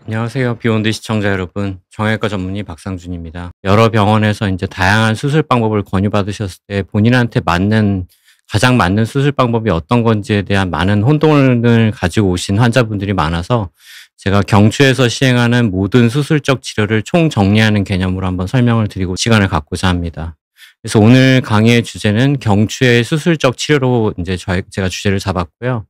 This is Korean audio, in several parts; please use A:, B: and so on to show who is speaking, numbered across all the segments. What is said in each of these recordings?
A: 안녕하세요. 비욘드 시청자 여러분. 정형외과 전문의 박상준입니다. 여러 병원에서 이제 다양한 수술 방법을 권유받으셨을 때 본인한테 가장 맞는 수술 방법이 어떤 건지에 대한 많은 혼돈을 가지고 오신 환자분들이 많아서 제가 경추에서 시행하는 모든 수술적 치료를 총정리하는 개념으로 한번 설명을 드리고 시간을 갖고자 합니다. 그래서 오늘 강의의 주제는 경추의 수술적 치료로 이제 제가 주제를 잡았고요.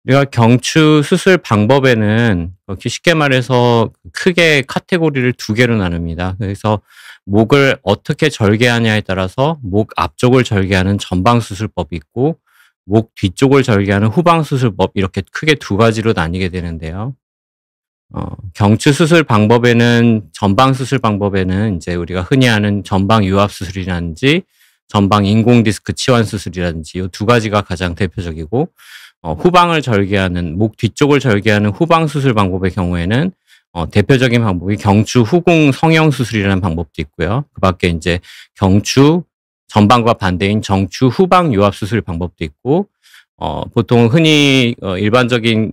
A: 우리가 경추 수술 방법에는 쉽게 말해서 크게 카테고리를 두 개로 나눕니다. 그래서 목을 어떻게 절개하냐에 따라서 목 앞쪽을 절개하는 전방 수술법이 있고 목 뒤쪽을 절개하는 후방 수술법, 이렇게 크게 두 가지로 나뉘게 되는데요. 경추 수술 방법에는 전방 수술 방법에는 이제 우리가 흔히 아는 전방 유압 수술이라든지 전방 인공 디스크 치환 수술이라든지 이 두 가지가 가장 대표적이고, 후방을 절개하는 목 뒤쪽을 절개하는 후방 수술 방법의 경우에는 대표적인 방법이 경추 후궁 성형 수술이라는 방법도 있고요. 그 밖에 이제 경추 전방과 반대인 정추 후방 유압 수술 방법도 있고, 보통 흔히 일반적인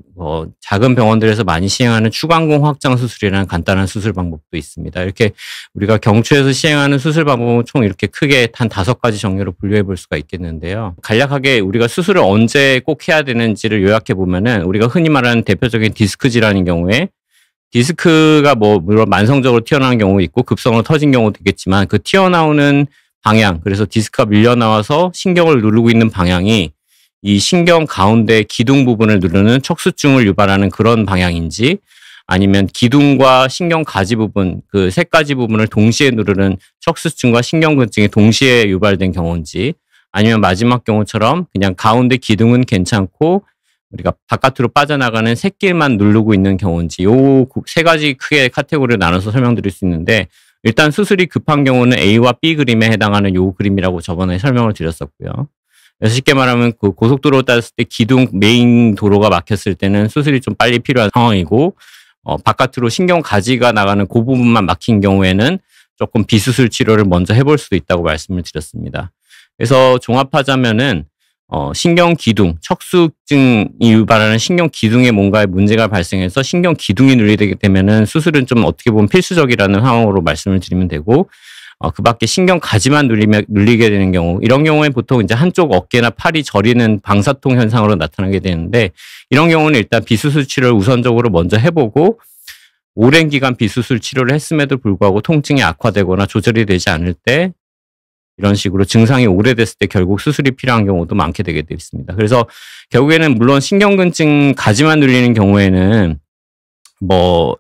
A: 작은 병원들에서 많이 시행하는 추간공 확장 수술이라는 간단한 수술 방법도 있습니다. 이렇게 우리가 경추에서 시행하는 수술 방법은 총 이렇게 크게 한 5가지 종류로 분류해 볼 수가 있겠는데요. 간략하게 우리가 수술을 언제 꼭 해야 되는지를 요약해 보면은, 우리가 흔히 말하는 대표적인 디스크 질환인 경우에 디스크가 물론 만성적으로 튀어나오는 경우도 있고 급성으로 터진 경우도 있겠지만, 그 튀어나오는 방향, 그래서 디스크가 밀려 나와서 신경을 누르고 있는 방향이 이 신경 가운데 기둥 부분을 누르는 척수증을 유발하는 그런 방향인지, 아니면 기둥과 신경 가지 부분, 그 세 가지 부분을 동시에 누르는 척수증과 신경근증이 동시에 유발된 경우인지, 아니면 마지막 경우처럼 그냥 가운데 기둥은 괜찮고 우리가 바깥으로 빠져나가는 새길만 누르고 있는 경우인지, 요 세 가지 크게 카테고리로 나눠서 설명드릴 수 있는데, 일단 수술이 급한 경우는 A와 B 그림에 해당하는 요 그림이라고 저번에 설명을 드렸었고요. 그래서 쉽게 말하면 그 고속도로 땄을 때 기둥 메인 도로가 막혔을 때는 수술이 좀 빨리 필요한 상황이고, 바깥으로 신경 가지가 나가는 그 부분만 막힌 경우에는 조금 비수술 치료를 먼저 해볼 수도 있다고 말씀을 드렸습니다. 그래서 종합하자면은 신경 기둥, 척수증이 유발하는 신경 기둥에 뭔가의 문제가 발생해서 신경 기둥이 눌리게 되면은 수술은 좀 어떻게 보면 필수적이라는 상황으로 말씀을 드리면 되고, 그 밖에 신경 가지만 눌리게 되는 경우, 이런 경우에 보통 이제 한쪽 어깨나 팔이 저리는 방사통 현상으로 나타나게 되는데, 이런 경우는 일단 비수술 치료를 우선적으로 먼저 해보고, 오랜 기간 비수술 치료를 했음에도 불구하고 통증이 악화되거나 조절이 되지 않을 때, 이런 식으로 증상이 오래됐을 때 결국 수술이 필요한 경우도 많게 되게 되어 있습니다. 그래서 결국에는 물론 신경근증 가지만 눌리는 경우에는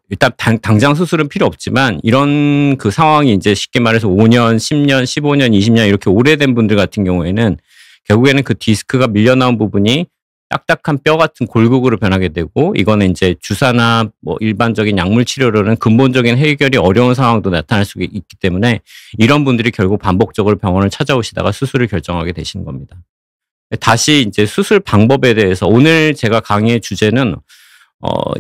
A: 일단 당장 수술은 필요 없지만, 이런 그 상황이 이제 쉽게 말해서 5년, 10년, 15년, 20년 이렇게 오래된 분들 같은 경우에는 결국에는 그 디스크가 밀려 나온 부분이 딱딱한 뼈 같은 골격으로 변하게 되고, 이거는 이제 주사나 일반적인 약물 치료로는 근본적인 해결이 어려운 상황도 나타날 수 있기 때문에, 이런 분들이 결국 반복적으로 병원을 찾아오시다가 수술을 결정하게 되시는 겁니다. 다시 이제 수술 방법에 대해서, 오늘 제가 강의의 주제는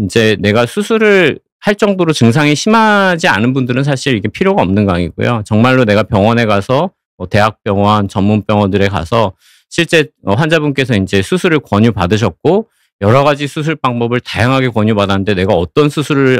A: 이제 내가 수술을 할 정도로 증상이 심하지 않은 분들은 사실 이게 필요가 없는 강의고요. 정말로 내가 병원에 가서 대학병원, 전문병원들에 가서 실제 환자분께서 이제 수술을 권유받으셨고 여러 가지 수술 방법을 다양하게 권유받았는데, 내가 어떤 수술을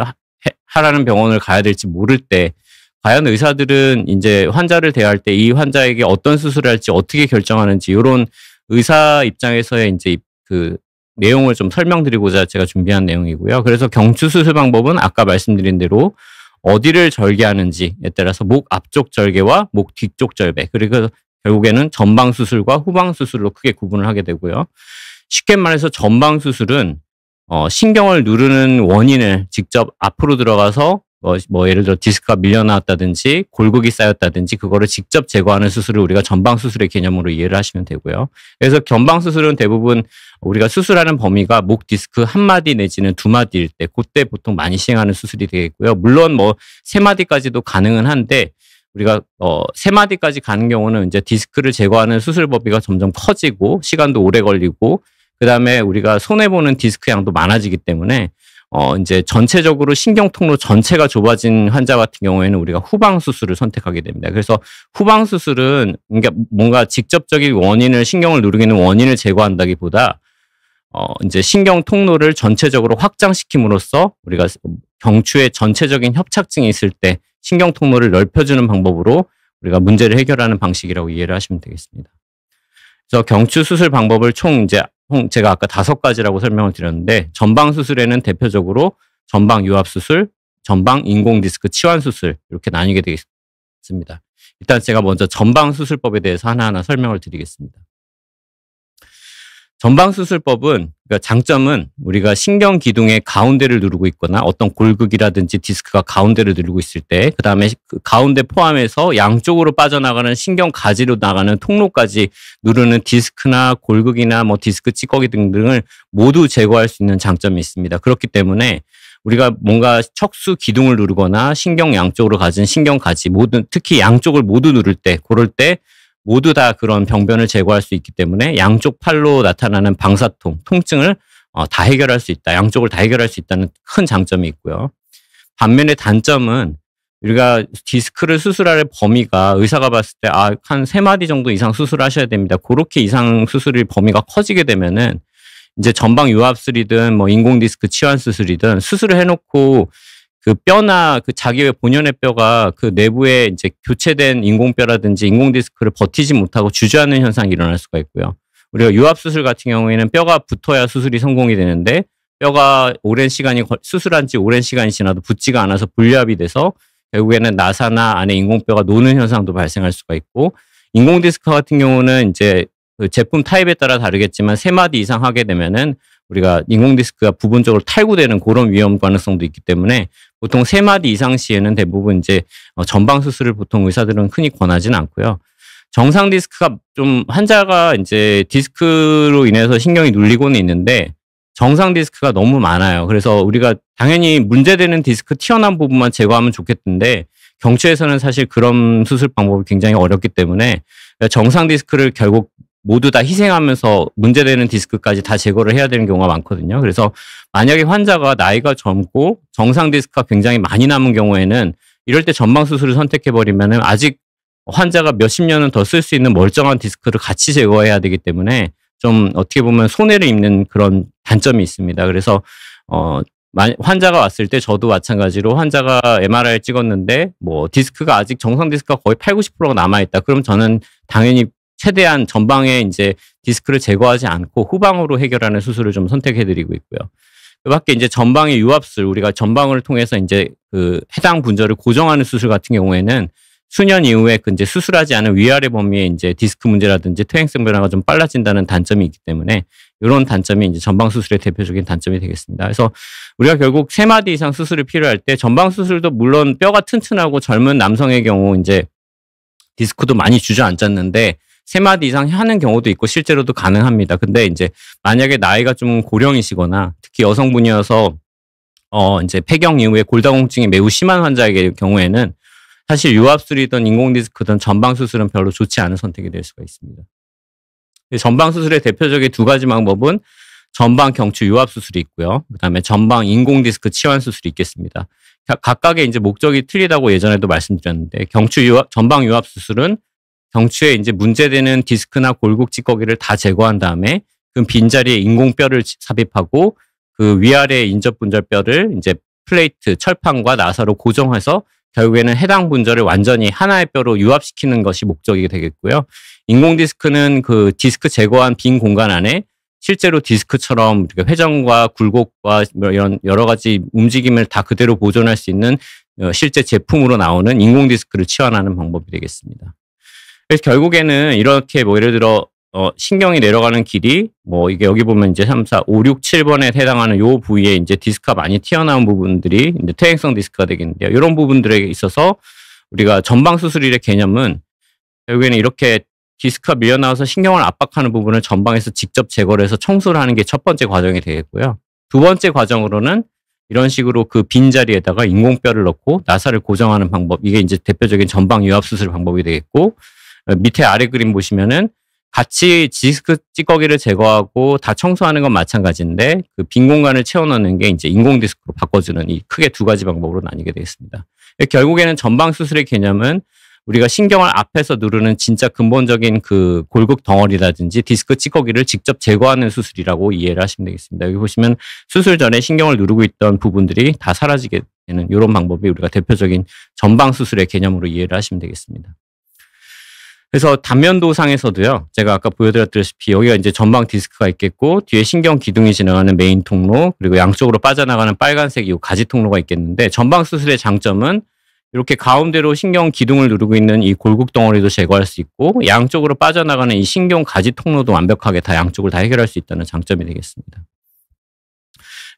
A: 하라는 병원을 가야 될지 모를 때, 과연 의사들은 이제 환자를 대할 때 이 환자에게 어떤 수술을 할지 어떻게 결정하는지, 이런 의사 입장에서의 이제 그 내용을 좀 설명드리고자 제가 준비한 내용이고요. 그래서 경추 수술 방법은 아까 말씀드린 대로 어디를 절개하는지에 따라서 목 앞쪽 절개와 목 뒤쪽 절개, 그리고 결국에는 전방 수술과 후방 수술로 크게 구분을 하게 되고요. 쉽게 말해서 전방 수술은 신경을 누르는 원인을 직접 앞으로 들어가서 예를 들어 디스크가 밀려 나왔다든지 골격이 쌓였다든지 그거를 직접 제거하는 수술을 우리가 전방 수술의 개념으로 이해를 하시면 되고요. 그래서 전방 수술은 대부분 우리가 수술하는 범위가 목 디스크 한 마디 내지는 두 마디일 때, 그때 보통 많이 시행하는 수술이 되겠고요. 물론 세 마디까지도 가능은 한데, 우리가 세 마디까지 가는 경우는 이제 디스크를 제거하는 수술 범위가 점점 커지고 시간도 오래 걸리고, 그다음에 우리가 손해 보는 디스크 양도 많아지기 때문에 이제 전체적으로 신경 통로 전체가 좁아진 환자 같은 경우에는 우리가 후방 수술을 선택하게 됩니다. 그래서 후방 수술은 그러니까 뭔가 직접적인 원인을, 신경을 누르게 하는 원인을 제거한다기보다 이제 신경 통로를 전체적으로 확장시킴으로써 우리가 경추의 전체적인 협착증이 있을 때 신경 통로를 넓혀주는 방법으로 우리가 문제를 해결하는 방식이라고 이해를 하시면 되겠습니다. 그래서 경추 수술 방법을 총 제가 아까 5가지라고 설명을 드렸는데, 전방 수술에는 대표적으로 전방 유압 수술, 전방 인공 디스크 치환 수술 이렇게 나뉘게 되겠습니다. 일단 제가 먼저 전방 수술법에 대해서 하나하나 설명을 드리겠습니다. 전방 수술법은, 그러니까 장점은 우리가 신경 기둥의 가운데를 누르고 있거나 어떤 골극이라든지 디스크가 가운데를 누르고 있을 때, 그 다음에 그 가운데 포함해서 양쪽으로 빠져나가는 신경 가지로 나가는 통로까지 누르는 디스크나 골극이나 뭐 디스크 찌꺼기 등등을 모두 제거할 수 있는 장점이 있습니다. 그렇기 때문에 우리가 뭔가 척수 기둥을 누르거나 신경 양쪽으로 가진 신경 가지 특히 양쪽을 모두 누를 때, 그럴 때 모두 다 그런 병변을 제거할 수 있기 때문에 양쪽 팔로 나타나는 방사통, 통증을 다 해결할 수 있다. 양쪽을 다 해결할 수 있다는 큰 장점이 있고요. 반면에 단점은 우리가 디스크를 수술할 범위가 의사가 봤을 때 한 3마디 정도 이상 수술하셔야 됩니다. 그렇게 이상 수술의 범위가 커지게 되면은 이제 전방 유압술이든 뭐 인공 디스크 치환 수술이든 수술을 해놓고 그 뼈나 그 자기의 본연의 뼈가 그 내부에 이제 교체된 인공뼈라든지 인공 디스크를 버티지 못하고 주저하는 현상이 일어날 수가 있고요. 우리가 유압 수술 같은 경우에는 뼈가 붙어야 수술이 성공이 되는데, 뼈가 수술한 지 오랜 시간이 지나도 붙지가 않아서 불유압이 돼서 결국에는 나사나 안에 인공뼈가 노는 현상도 발생할 수가 있고, 인공 디스크 같은 경우는 이제 그 제품 타입에 따라 다르겠지만 3마디 이상 하게 되면은 우리가 인공 디스크가 부분적으로 탈구되는 그런 위험 가능성도 있기 때문에 보통 3마디 이상 시에는 대부분 이제 전방 수술을 보통 의사들은 흔히 권하지는 않고요. 정상 디스크가 좀 환자가 이제 디스크로 인해서 신경이 눌리고는 있는데 정상 디스크가 너무 많아요. 그래서 우리가 당연히 문제되는 디스크 튀어나온 부분만 제거하면 좋겠는데 경추에서는 사실 그런 수술 방법이 굉장히 어렵기 때문에 정상 디스크를 결국 모두 다 희생하면서 문제되는 디스크까지 다 제거를 해야 되는 경우가 많거든요. 그래서 만약에 환자가 나이가 젊고 정상 디스크가 굉장히 많이 남은 경우에는 이럴 때 전방 수술을 선택해버리면 아직 환자가 몇십 년은 더 쓸 수 있는 멀쩡한 디스크를 같이 제거해야 되기 때문에 좀 어떻게 보면 손해를 입는 그런 단점이 있습니다. 그래서 환자가 왔을 때 저도 마찬가지로 환자가 MRI를 찍었는데 뭐 디스크가 아직 정상 디스크가 거의 80~90%가 남아있다. 그럼 저는 당연히 최대한 전방에 이제 디스크를 제거하지 않고 후방으로 해결하는 수술을 좀 선택해드리고 있고요. 그 밖에 이제 전방의 유압술, 우리가 전방을 통해서 이제 그 해당 분절을 고정하는 수술 같은 경우에는 수년 이후에 그 이제 수술하지 않은 위아래 범위에 이제 디스크 문제라든지 퇴행성 변화가 좀 빨라진다는 단점이 있기 때문에 이런 단점이 이제 전방 수술의 대표적인 단점이 되겠습니다. 그래서 우리가 결국 3마디 이상 수술이 필요할 때 전방 수술도 물론 뼈가 튼튼하고 젊은 남성의 경우 이제 디스크도 많이 주저앉았는데 3마디 이상 하는 경우도 있고 실제로도 가능합니다. 근데 이제 만약에 나이가 좀 고령이시거나 특히 여성분이어서 이제 폐경 이후에 골다공증이 매우 심한 환자의 경우에는 사실 유압술이든 인공 디스크든 전방 수술은 별로 좋지 않은 선택이 될 수가 있습니다. 전방 수술의 대표적인 2가지 방법은 전방 경추 유압 수술이 있고요. 그다음에 전방 인공 디스크 치환 수술이 있겠습니다. 각각의 이제 목적이 틀리다고 예전에도 말씀드렸는데 전방 유압 수술은 경추에 이제 문제되는 디스크나 골국 찌꺼기를 다 제거한 다음에 그 빈자리에 인공뼈를 삽입하고 그 위아래 인접 분절뼈를 이제 플레이트, 철판과 나사로 고정해서 결국에는 해당 분절을 완전히 하나의 뼈로 유압시키는 것이 목적이 되겠고요. 인공 디스크는 그 디스크 제거한 빈 공간 안에 실제로 디스크처럼 회전과 굴곡과 이런 여러 가지 움직임을 다 그대로 보존할 수 있는 실제 제품으로 나오는 인공 디스크를 치환하는 방법이 되겠습니다. 그래서 결국에는 이렇게 뭐 예를 들어 신경이 내려가는 길이 뭐 이게 여기 보면 이제 3, 4, 5, 6, 7번에 해당하는 요 부위에 이제 디스크가 많이 튀어나온 부분들이 이제 퇴행성 디스크가 되겠는데요. 이런 부분들에 있어서 우리가 전방 수술의 개념은 결국에는 이렇게 디스크가 밀려나와서 신경을 압박하는 부분을 전방에서 직접 제거를 해서 청소를 하는 게 첫 번째 과정이 되겠고요. 2번째 과정으로는 이런 식으로 그 빈자리에다가 인공뼈를 넣고 나사를 고정하는 방법, 이게 이제 대표적인 전방 유압 수술 방법이 되겠고, 밑에 아래 그림 보시면은 같이 디스크 찌꺼기를 제거하고 다 청소하는 건 마찬가지인데 그 빈 공간을 채워넣는 게 이제 인공 디스크로 바꿔주는 이 크게 2가지 방법으로 나뉘게 되겠습니다. 결국에는 전방 수술의 개념은 우리가 신경을 앞에서 누르는 진짜 근본적인 그 골격 덩어리라든지 디스크 찌꺼기를 직접 제거하는 수술이라고 이해를 하시면 되겠습니다. 여기 보시면 수술 전에 신경을 누르고 있던 부분들이 다 사라지게 되는 이런 방법이 우리가 대표적인 전방 수술의 개념으로 이해를 하시면 되겠습니다. 그래서 단면도상에서도요, 제가 아까 보여드렸다시피 여기가 이제 전방 디스크가 있겠고, 뒤에 신경 기둥이 지나가는 메인 통로, 그리고 양쪽으로 빠져나가는 빨간색 이 가지 통로가 있겠는데, 전방 수술의 장점은 이렇게 가운데로 신경 기둥을 누르고 있는 이 골국 덩어리도 제거할 수 있고, 양쪽으로 빠져나가는 이 신경 가지 통로도 완벽하게 다 양쪽을 다 해결할 수 있다는 장점이 되겠습니다.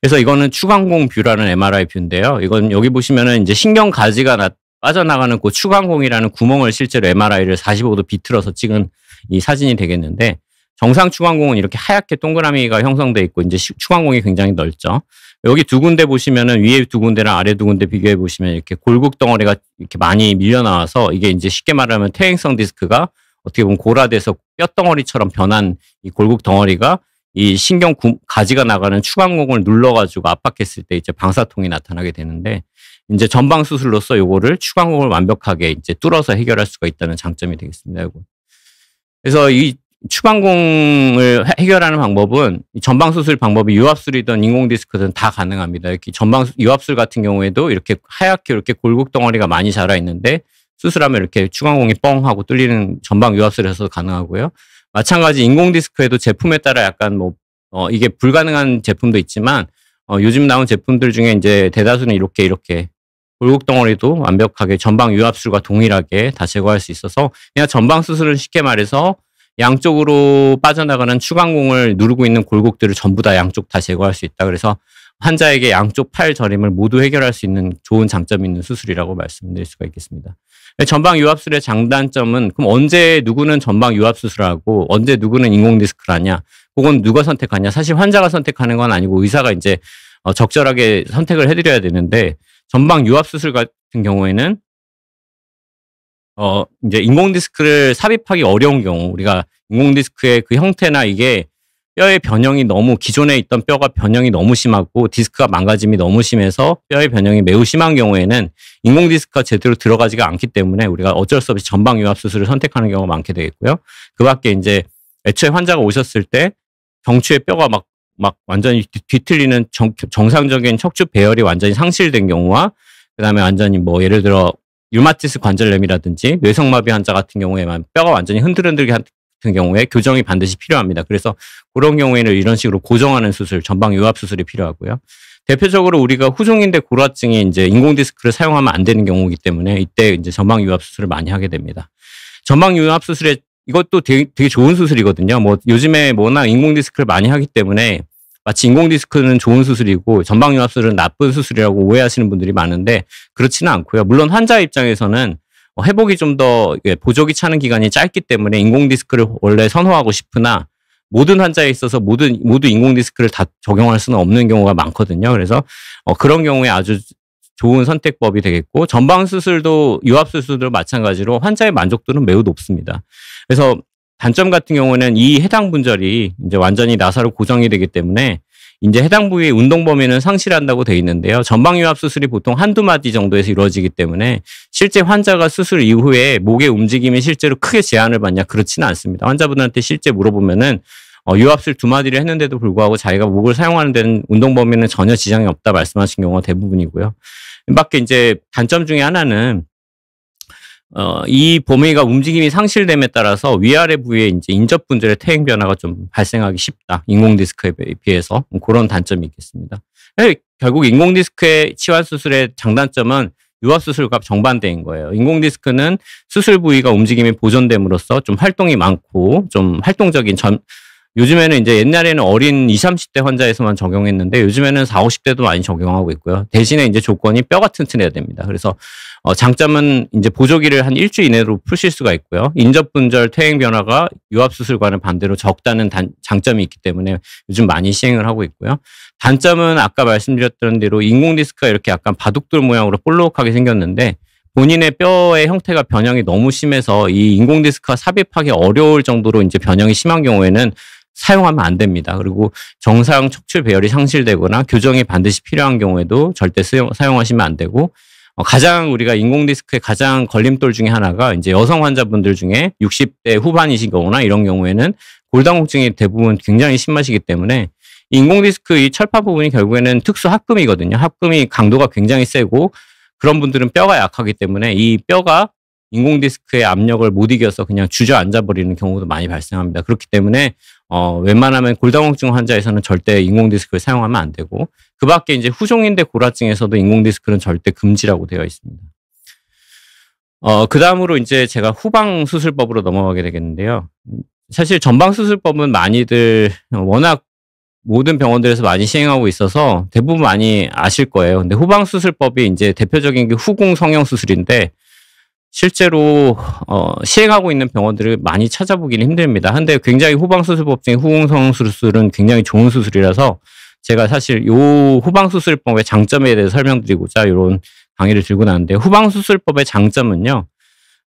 A: 그래서 이거는 추광공 뷰라는 MRI 뷰인데요. 이건 여기 보시면은 이제 신경 가지가 빠져나가는 그 추광공이라는 구멍을 실제로 MRI를 45도 비틀어서 찍은 이 사진이 되겠는데, 정상 추광공은 이렇게 하얗게 동그라미가 형성돼 있고, 이제 추광공이 굉장히 넓죠. 여기 두 군데 보시면은 위에 두 군데랑 아래 두 군데 비교해 보시면 이렇게 골국 덩어리가 이렇게 많이 밀려 나와서, 이게 이제 쉽게 말하면 퇴행성 디스크가 어떻게 보면 골화돼서 뼈 덩어리처럼 변한 이 골국 덩어리가 이 신경 가지가 나가는 추광공을 눌러가지고 압박했을 때 이제 방사통이 나타나게 되는데, 이제 전방 수술로서 요거를 추광공을 완벽하게 이제 뚫어서 해결할 수가 있다는 장점이 되겠습니다. 요거. 그래서 이 추광공을 해결하는 방법은 전방 수술 방법이 유압술이든 인공 디스크든 다 가능합니다. 이렇게 전방 유압술 같은 경우에도 이렇게 하얗게 이렇게 골국 덩어리가 많이 자라 있는데, 수술하면 이렇게 추광공이 뻥 하고 뚫리는 전방 유압술에서도 가능하고요. 마찬가지 인공 디스크에도 제품에 따라 약간 이게 불가능한 제품도 있지만, 요즘 나온 제품들 중에 이제 대다수는 이렇게 골국 덩어리도 완벽하게 전방 유압술과 동일하게 다 제거할 수 있어서, 그냥 전방 수술은 쉽게 말해서 양쪽으로 빠져나가는 추광공을 누르고 있는 골국들을 전부 다 양쪽 다 제거할 수 있다. 그래서 환자에게 양쪽 팔 저림을 모두 해결할 수 있는 좋은 장점이 있는 수술이라고 말씀드릴 수가 있겠습니다. 전방 유압술의 장단점은, 그럼 언제 누구는 전방 유압 수술하고 언제 누구는 인공 디스크를 하냐? 그건 누가 선택하냐? 사실 환자가 선택하는 건 아니고 의사가 이제 적절하게 선택을 해드려야 되는데, 전방 유압 수술 같은 경우에는 이제 인공 디스크를 삽입하기 어려운 경우, 우리가 인공 디스크의 그 형태나 이게 뼈의 변형이 너무, 기존에 있던 뼈가 변형이 너무 심하고 디스크가 망가짐이 너무 심해서 뼈의 변형이 매우 심한 경우에는 인공 디스크가 제대로 들어가지가 않기 때문에 우리가 어쩔 수 없이 전방 유압 수술을 선택하는 경우가 많게 되겠고요. 그 밖에 이제 애초에 환자가 오셨을 때 경추의 뼈가 막 완전히 뒤틀리는 정상적인 척추 배열이 완전히 상실된 경우와, 그 다음에 완전히 예를 들어 류마티스 관절염이라든지 뇌성마비 환자 같은 경우에만 뼈가 완전히 흔들흔들게 같은 경우에 교정이 반드시 필요합니다. 그래서 그런 경우에는 이런 식으로 고정하는 수술, 전방 유압 수술이 필요하고요. 대표적으로 우리가 후종인대 골화증이 이제 인공 디스크를 사용하면 안 되는 경우이기 때문에 이때 이제 전방 유압 수술을 많이 하게 됩니다. 전방 유압 수술에 이것도 되게 좋은 수술이거든요. 요즘에 워낙 인공 디스크를 많이 하기 때문에 마치 인공 디스크는 좋은 수술이고 전방 유압 수술은 나쁜 수술이라고 오해하시는 분들이 많은데, 그렇지는 않고요. 물론 환자 입장에서는 회복이 좀 더 보조기 차는 기간이 짧기 때문에 인공 디스크를 원래 선호하고 싶으나, 모든 환자에 있어서 모두 인공 디스크를 다 적용할 수는 없는 경우가 많거든요. 그래서 그런 경우에 아주 좋은 선택법이 되겠고, 전방 수술도 유압 수술도 마찬가지로 환자의 만족도는 매우 높습니다. 그래서 단점 같은 경우는 이 해당 분절이 이제 완전히 나사로 고정이 되기 때문에 이제 해당 부위의 운동 범위는 상실한다고 돼 있는데요. 전방 유압 수술이 보통 한두 마디 정도에서 이루어지기 때문에 실제 환자가 수술 이후에 목의 움직임이 실제로 크게 제한을 받냐? 그렇지는 않습니다. 환자분한테 실제 물어보면은 유압술 2마디를 했는데도 불구하고 자기가 목을 사용하는 데는 운동 범위는 전혀 지장이 없다 말씀하신 경우가 대부분이고요. 밖에 이제 단점 중에 하나는 이 범위가 움직임이 상실됨에 따라서 위아래 부위에 이제 인접 분절의 퇴행 변화가 좀 발생하기 쉽다. 인공 디스크에 비해서 그런 단점이 있겠습니다. 결국 인공 디스크의 치환 수술의 장단점은 유압 수술과 정반대인 거예요. 인공 디스크는 수술 부위가 움직임이 보존됨으로써 좀 활동이 많고 좀 활동적인 요즘에는 이제 옛날에는 어린 20, 30대 환자에서만 적용했는데 요즘에는 40, 50대도 많이 적용하고 있고요. 대신에 이제 조건이 뼈가 튼튼해야 됩니다. 그래서 장점은 이제 보조기를 한 일주일 이내로 푸실 수가 있고요. 인접 분절 퇴행 변화가 유압 수술과는 반대로 적다는 장점이 있기 때문에 요즘 많이 시행을 하고 있고요. 단점은 아까 말씀드렸던 대로 인공 디스크가 이렇게 약간 바둑돌 모양으로 볼록하게 생겼는데 본인의 뼈의 형태가 변형이 너무 심해서 이 인공 디스크가 삽입하기 어려울 정도로 이제 변형이 심한 경우에는 사용하면 안 됩니다. 그리고 정상 척추 배열이 상실되거나 교정이 반드시 필요한 경우에도 절대 사용하시면 안 되고, 가장 우리가 인공 디스크의 가장 걸림돌 중에 하나가 이제 여성 환자분들 중에 60대 후반이신 경우나 이런 경우에는 골다공증이 대부분 굉장히 심하시기 때문에 인공 디스크 이 철판 부분이 결국에는 특수 합금이거든요. 합금이 강도가 굉장히 세고 그런 분들은 뼈가 약하기 때문에 이 뼈가 인공 디스크의 압력을 못 이겨서 그냥 주저앉아 버리는 경우도 많이 발생합니다. 그렇기 때문에 웬만하면 골다공증 환자에서는 절대 인공 디스크를 사용하면 안 되고 그 밖에 이제 후종인대 골화증에서도 인공 디스크는 절대 금지라고 되어 있습니다. 그 다음으로 이제 제가 후방 수술법으로 넘어가게 되겠는데요. 사실 전방 수술법은 많이들 워낙 모든 병원들에서 많이 시행하고 있어서 대부분 많이 아실 거예요. 근데 후방 수술법이 이제 대표적인 게 후궁 성형 수술인데 실제로 시행하고 있는 병원들을 많이 찾아보기는 힘듭니다. 근데 굉장히 후방 수술법 중에 후궁 성형 수술은 굉장히 좋은 수술이라서 제가 사실 요 후방 수술법의 장점에 대해서 설명드리고자 이런 강의를 들고 나왔는데 후방 수술법의 장점은요.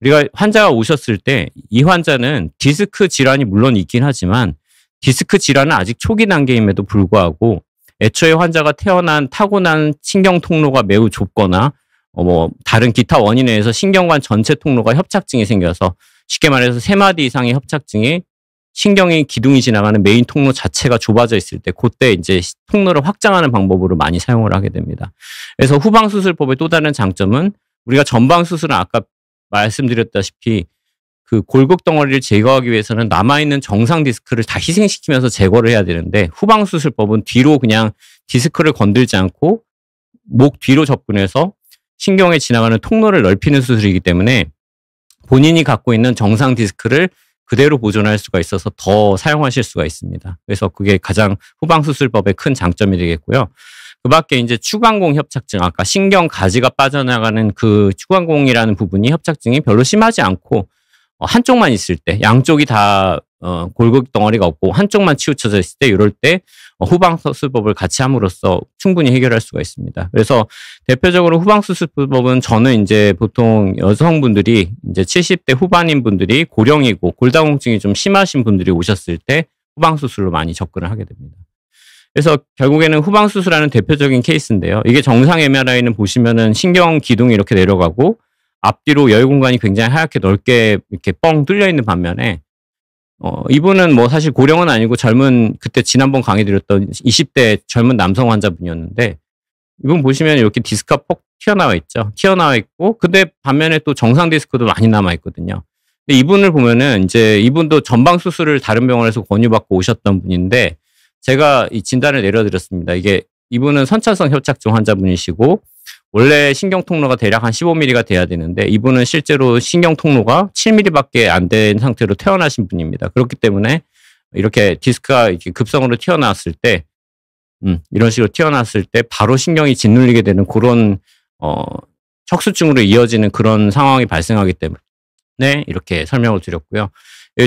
A: 우리가 환자가 오셨을 때 이 환자는 디스크 질환이 물론 있긴 하지만 디스크 질환은 아직 초기 단계임에도 불구하고 애초에 환자가 태어난 타고난 신경 통로가 매우 좁거나 다른 기타 원인에 의해서 신경관 전체 통로가 협착증이 생겨서 쉽게 말해서 3마디 이상의 협착증이 신경의 기둥이 지나가는 메인 통로 자체가 좁아져 있을 때 그때 이제 통로를 확장하는 방법으로 많이 사용을 하게 됩니다. 그래서 후방 수술법의 또 다른 장점은 우리가 전방 수술은 아까 말씀드렸다시피 그 골격 덩어리를 제거하기 위해서는 남아있는 정상 디스크를 다 희생시키면서 제거를 해야 되는데 후방 수술법은 뒤로 그냥 디스크를 건들지 않고 목 뒤로 접근해서 신경에 지나가는 통로를 넓히는 수술이기 때문에 본인이 갖고 있는 정상 디스크를 그대로 보존할 수가 있어서 더 사용하실 수가 있습니다. 그래서 그게 가장 후방 수술법의 큰 장점이 되겠고요. 그 밖에 이제 추간공 협착증, 아까 신경 가지가 빠져나가는 그 추간공이라는 부분이 협착증이 별로 심하지 않고 한쪽만 있을 때, 양쪽이 다 골격 덩어리가 없고 한쪽만 치우쳐져 있을 때 이럴 때 후방 수술법을 같이 함으로써 충분히 해결할 수가 있습니다. 그래서 대표적으로 후방 수술법은 저는 이제 보통 여성분들이 이제 70대 후반인 분들이 고령이고 골다공증이 좀 심하신 분들이 오셨을 때 후방 수술로 많이 접근을 하게 됩니다. 그래서 결국에는 후방 수술하는 대표적인 케이스인데요. 이게 정상 MRI는 보시면은 신경 기둥이 이렇게 내려가고 앞뒤로 열 공간이 굉장히 하얗게 넓게 이렇게 뻥 뚫려 있는 반면에 이분은 뭐 사실 고령은 아니고 그때 지난번 강의 드렸던 20대 젊은 남성 환자분이었는데 이분 보시면 이렇게 디스크가 퍽 튀어나와 있죠. 튀어나와 있고 근데 반면에 또 정상 디스크도 많이 남아 있거든요. 근데 이분을 보면은 이제 이분도 전방 수술을 다른 병원에서 권유받고 오셨던 분인데 제가 이 진단을 내려드렸습니다. 이분은 선천성 협착증 환자분이시고 원래 신경 통로가 대략 한 15mm가 돼야 되는데 이분은 실제로 신경 통로가 7mm밖에 안 된 상태로 태어나신 분입니다. 그렇기 때문에 이렇게 디스크가 이렇게 급성으로 튀어나왔을 때, 이런 식으로 튀어나왔을 때 바로 신경이 짓눌리게 되는 그런 척수증으로 이어지는 그런 상황이 발생하기 때문에 이렇게 설명을 드렸고요.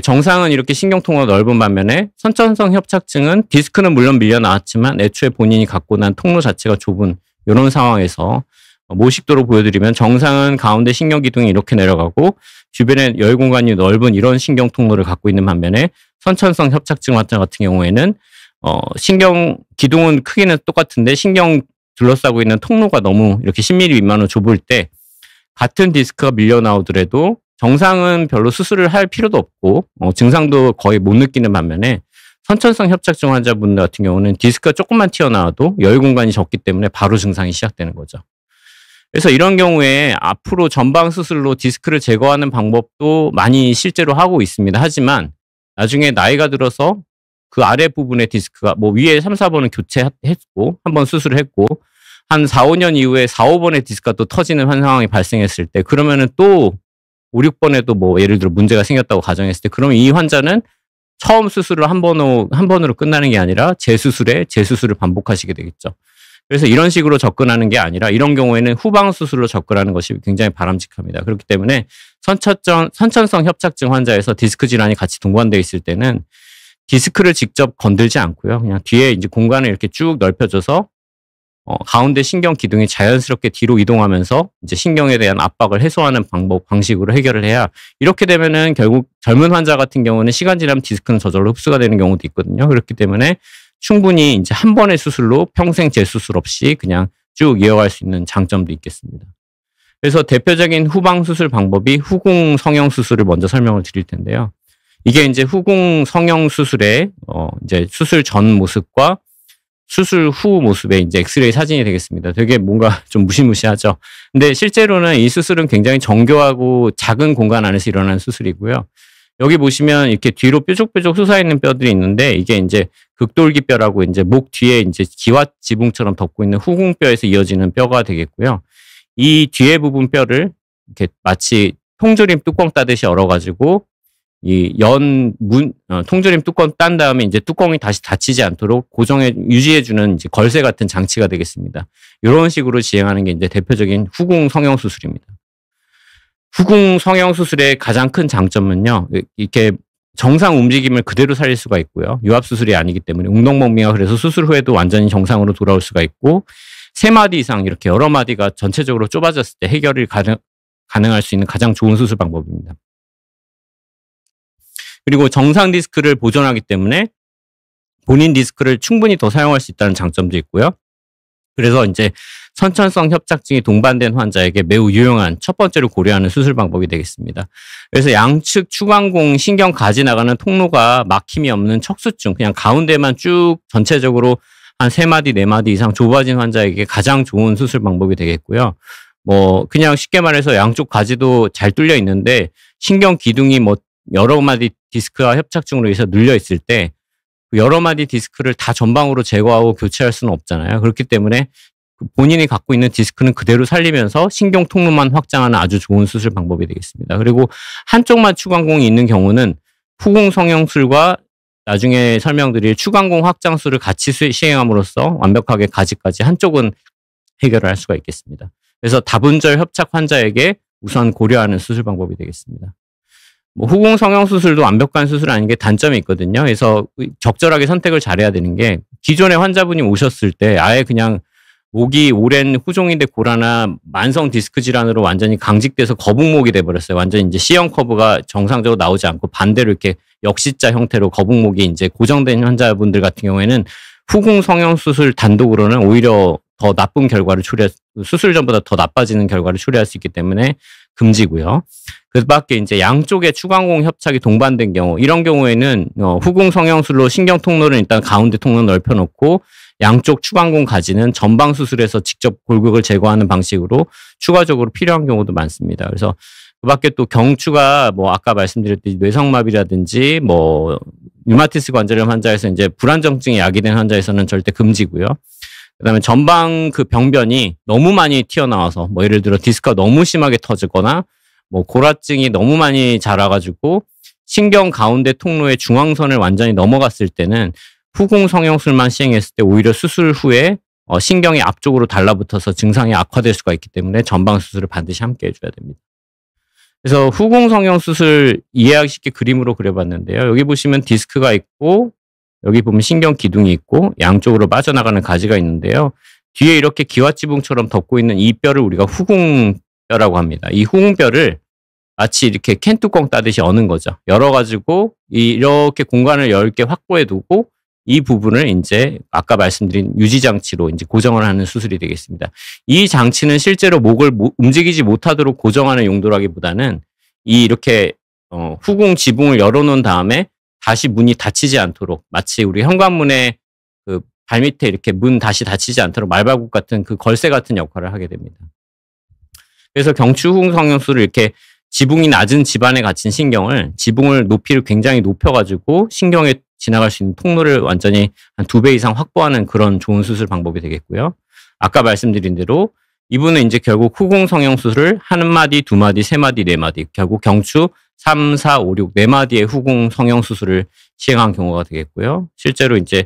A: 정상은 이렇게 신경 통로가 넓은 반면에 선천성 협착증은 디스크는 물론 밀려 나왔지만 애초에 본인이 갖고 난 통로 자체가 좁은 이런 상황에서 모식도로 보여드리면 정상은 가운데 신경 기둥이 이렇게 내려가고 주변에 열 공간이 넓은 이런 신경 통로를 갖고 있는 반면에 선천성 협착증 환자 같은 경우에는 신경 기둥은 크기는 똑같은데 신경 둘러싸고 있는 통로가 너무 이렇게 10mm 미만으로 좁을 때 같은 디스크가 밀려 나오더라도 정상은 별로 수술을 할 필요도 없고 증상도 거의 못 느끼는 반면에 선천성 협착증 환자분들 같은 경우는 디스크가 조금만 튀어나와도 열 공간이 적기 때문에 바로 증상이 시작되는 거죠. 그래서 이런 경우에 앞으로 전방 수술로 디스크를 제거하는 방법도 많이 실제로 하고 있습니다. 하지만 나중에 나이가 들어서 그 아래 부분의 디스크가 뭐 위에 3, 4번은 교체했고 한 번 수술을 했고 한 4, 5년 이후에 4, 5번의 디스크가 또 터지는 한 상황이 발생했을 때 그러면은 또 5, 6번에도 뭐 예를 들어 문제가 생겼다고 가정했을 때 그러면 이 환자는 처음 수술을 한 번으로 끝나는 게 아니라 재수술을 반복하시게 되겠죠. 그래서 이런 식으로 접근하는 게 아니라 이런 경우에는 후방 수술로 접근하는 것이 굉장히 바람직합니다. 그렇기 때문에 선천성 협착증 환자에서 디스크 질환이 같이 동반되어 있을 때는 디스크를 직접 건들지 않고요. 그냥 뒤에 이제 공간을 이렇게 쭉 넓혀줘서 가운데 신경 기둥이 자연스럽게 뒤로 이동하면서 이제 신경에 대한 압박을 해소하는 방식으로 해결을 해야 이렇게 되면은 결국 젊은 환자 같은 경우는 시간 지나면 디스크는 저절로 흡수가 되는 경우도 있거든요. 그렇기 때문에 충분히 이제 한 번의 수술로 평생 재수술 없이 그냥 쭉 이어갈 수 있는 장점도 있겠습니다. 그래서 대표적인 후방 수술 방법이 후궁 성형 수술을 먼저 설명을 드릴 텐데요. 이게 이제 후궁 성형 수술의 이제 수술 전 모습과 수술 후 모습의 이제 엑스레이 사진이 되겠습니다. 되게 뭔가 좀 무시무시하죠. 근데 실제로는 이 수술은 굉장히 정교하고 작은 공간 안에서 일어나는 수술이고요. 여기 보시면 이렇게 뒤로 뾰족뾰족 솟아있는 뼈들이 있는데 이게 이제 극돌기뼈라고 이제 목 뒤에 이제 기와 지붕처럼 덮고 있는 후궁뼈에서 이어지는 뼈가 되겠고요. 이 뒤에 부분 뼈를 이렇게 마치 통조림 뚜껑 따듯이 열어가지고 통조림 뚜껑 딴 다음에 이제 뚜껑이 다시 닫히지 않도록 유지해주는 이제 걸쇠 같은 장치가 되겠습니다. 이런 식으로 진행하는 게 이제 대표적인 후궁 성형 수술입니다. 후궁 성형 수술의 가장 큰 장점은요, 이렇게 정상 움직임을 그대로 살릴 수가 있고요. 유압 수술이 아니기 때문에 웅덩벙벙이가 그래서 수술 후에도 완전히 정상으로 돌아올 수가 있고, 3마디 이상 이렇게 여러 마디가 전체적으로 좁아졌을 때 해결이 가능할 수 있는 가장 좋은 수술 방법입니다. 그리고 정상 디스크를 보존하기 때문에 본인 디스크를 충분히 더 사용할 수 있다는 장점도 있고요. 그래서 이제 선천성 협착증이 동반된 환자에게 매우 유용한 첫 번째로 고려하는 수술 방법이 되겠습니다. 그래서 양측 추간공 신경 가지 나가는 통로가 막힘이 없는 척수증, 그냥 가운데만 쭉 전체적으로 한 3마디, 4마디 이상 좁아진 환자에게 가장 좋은 수술 방법이 되겠고요. 그냥 쉽게 말해서 양쪽 가지도 잘 뚫려 있는데 신경 기둥이 여러 마디 디스크와 협착증으로 인해서 눌려 있을 때 여러 마디 디스크를 다 전방으로 제거하고 교체할 수는 없잖아요. 그렇기 때문에 본인이 갖고 있는 디스크는 그대로 살리면서 신경 통로만 확장하는 아주 좋은 수술 방법이 되겠습니다. 그리고 한쪽만 추간공이 있는 경우는 후궁 성형술과 나중에 설명드릴 추간공 확장술을 같이 시행함으로써 완벽하게 가지까지 한쪽은 해결을 할 수가 있겠습니다. 그래서 다분절 협착 환자에게 우선 고려하는 수술 방법이 되겠습니다. 후궁 성형 수술도 완벽한 수술 아닌 게 단점이 있거든요. 그래서 적절하게 선택을 잘해야 되는 게 기존의 환자분이 오셨을 때 아예 그냥 목이 오랜 후종인대 고라나 만성 디스크 질환으로 완전히 강직돼서 거북목이 돼버렸어요. 완전히 이제 C형 커브가 정상적으로 나오지 않고 반대로 이렇게 역시자 형태로 거북목이 이제 고정된 환자분들 같은 경우에는 후궁 성형 수술 단독으로는 오히려 더 나쁜 결과를 수술 전보다 더 나빠지는 결과를 초래할 수 있기 때문에 금지고요. 그 밖에 이제 양쪽에 추간공 협착이 동반된 경우, 이런 경우에는 후궁 성형술로 신경 통로를 일단 가운데 통로 넓혀놓고 양쪽 추간공 가지는 전방 수술에서 직접 골격을 제거하는 방식으로 추가적으로 필요한 경우도 많습니다. 그래서 그 밖에 또 경추가 아까 말씀드렸듯이 뇌성마비라든지 류마티스 관절염 환자에서 이제 불안정증이 야기된 환자에서는 절대 금지고요. 그다음에 전방 그 병변이 너무 많이 튀어나와서 예를 들어 디스크가 너무 심하게 터지거나 고라증이 너무 많이 자라가지고 신경 가운데 통로의 중앙선을 완전히 넘어갔을 때는 후궁 성형술만 시행했을 때 오히려 수술 후에 신경이 앞쪽으로 달라붙어서 증상이 악화될 수가 있기 때문에 전방 수술을 반드시 함께 해줘야 됩니다. 그래서 후궁 성형 수술 이해하기 쉽게 그림으로 그려봤는데요. 여기 보시면 디스크가 있고 여기 보면 신경 기둥이 있고 양쪽으로 빠져나가는 가지가 있는데요. 뒤에 이렇게 기와지붕처럼 덮고 있는 이 뼈를 우리가 후궁뼈라고 합니다. 이 후궁뼈를 마치 이렇게 캔뚜껑 따듯이 여는 거죠. 열어가지고 이렇게 공간을 넓게 확보해 두고 이 부분을 이제 아까 말씀드린 유지장치로 이제 고정을 하는 수술이 되겠습니다. 이 장치는 실제로 목을 움직이지 못하도록 고정하는 용도라기보다는 이렇게 후궁 지붕을 열어놓은 다음에 다시 문이 닫히지 않도록 마치 우리 현관문에 그 발밑에 이렇게 문 다시 닫히지 않도록 말발굽 같은 그 걸쇠 같은 역할을 하게 됩니다. 그래서 경추 후궁 성형술을 이렇게 지붕이 낮은 집안에 갇힌 신경을 지붕을 높이를 굉장히 높여가지고 신경에 지나갈 수 있는 통로를 완전히 한 2배 이상 확보하는 그런 좋은 수술 방법이 되겠고요. 아까 말씀드린 대로 이분은 이제 결국 후궁 성형 수술을 1마디, 2마디, 3마디, 4마디 결국 경추 3, 4, 5, 6, 4마디의 후궁 성형 수술을 시행한 경우가 되겠고요. 실제로 이제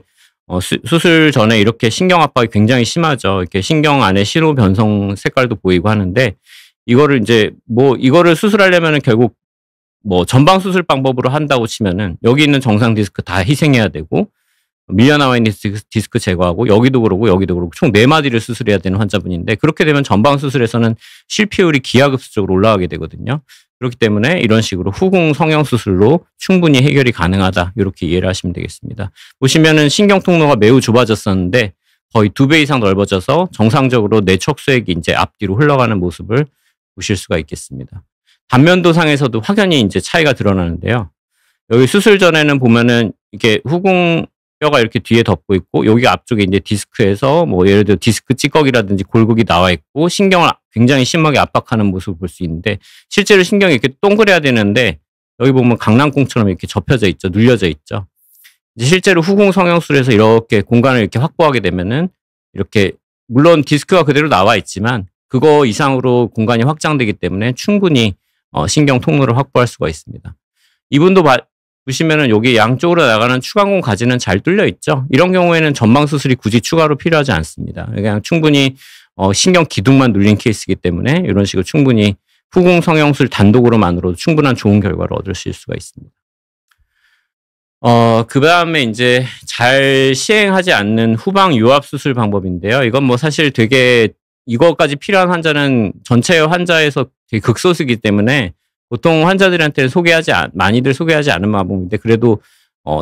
A: 수술 전에 이렇게 신경 압박이 굉장히 심하죠. 이렇게 신경 안에 신호 변성 색깔도 보이고 하는데 이거를 이제 이거를 수술하려면은 결국 전방 수술 방법으로 한다고 치면은 여기 있는 정상 디스크 다 희생해야 되고 밀려나와 있는 디스크 제거하고 여기도 그러고 총 4마디를 수술해야 되는 환자분인데 그렇게 되면 전방 수술에서는 실패율이 기하급수적으로 올라가게 되거든요. 그렇기 때문에 이런 식으로 후궁 성형 수술로 충분히 해결이 가능하다. 이렇게 이해를 하시면 되겠습니다. 보시면은 신경 통로가 매우 좁아졌었는데 거의 2배 이상 넓어져서 정상적으로 내 척수액이 이제 앞뒤로 흘러가는 모습을 보실 수가 있겠습니다. 단면도상에서도 확연히 이제 차이가 드러나는데요. 여기 수술 전에는 보면은 이게 후궁뼈가 이렇게 뒤에 덮고 있고 여기 앞쪽에 이제 디스크에서 뭐 예를 들어 디스크 찌꺼기라든지 골격이 나와 있고 신경을 굉장히 심하게 압박하는 모습을 볼 수 있는데 실제로 신경이 이렇게 동그래야 되는데 여기 보면 강낭콩처럼 이렇게 접혀져 있죠. 눌려져 있죠. 이제 실제로 후궁 성형술에서 이렇게 공간을 이렇게 확보하게 되면은 이렇게 물론 디스크가 그대로 나와 있지만 그거 이상으로 공간이 확장되기 때문에 충분히 신경 통로를 확보할 수가 있습니다. 이분도 보시면은 여기 양쪽으로 나가는 추간공 가지는 잘 뚫려 있죠. 이런 경우에는 전방 수술이 굳이 추가로 필요하지 않습니다. 그냥 충분히 신경 기둥만 눌린 케이스이기 때문에 이런 식으로 충분히 후궁 성형술 단독으로만으로도 충분한 좋은 결과를 얻으실 수가 있습니다. 그 다음에 이제 잘 시행하지 않는 후방 유압 수술 방법인데요. 이건 뭐 사실 되게 이거까지 필요한 환자는 전체 환자에서 되게 극소수이기 때문에 보통 환자들한테 많이들 소개하지 않은 방법인데 그래도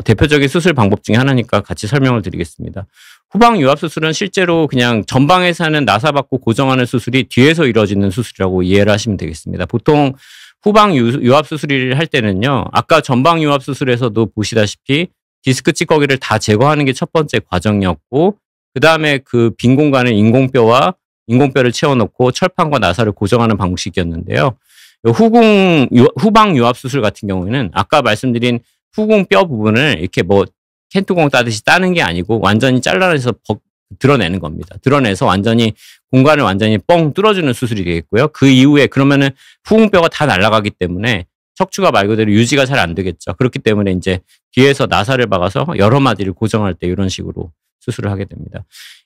A: 대표적인 수술 방법 중에 하나니까 같이 설명을 드리겠습니다. 후방 유압 수술은 실제로 그냥 전방에서 하는 나사 받고 고정하는 수술이 뒤에서 이루어지는 수술이라고 이해를 하시면 되겠습니다. 보통 후방 유압 수술을 할 때는요. 아까 전방 유압 수술에서도 보시다시피 디스크 찌꺼기를 다 제거하는 게 첫 번째 과정이었고 그다음에 그 빈 공간에 인공뼈를 채워놓고 철판과 나사를 고정하는 방식이었는데요. 후방 유압 수술 같은 경우에는 아까 말씀드린 후궁뼈 부분을 이렇게 뭐 캔뚜껑 따듯이 따는 게 아니고 완전히 잘라내서 드러내는 겁니다. 드러내서 공간을 완전히 뻥 뚫어주는 수술이 되겠고요. 그 이후에 그러면은 후궁뼈가 다 날아가기 때문에 척추가 말 그대로 유지가 잘 안 되겠죠. 그렇기 때문에 이제 뒤에서 나사를 박아서 여러 마디를 고정할 때 이런 식으로 수술을 하게 됩니다.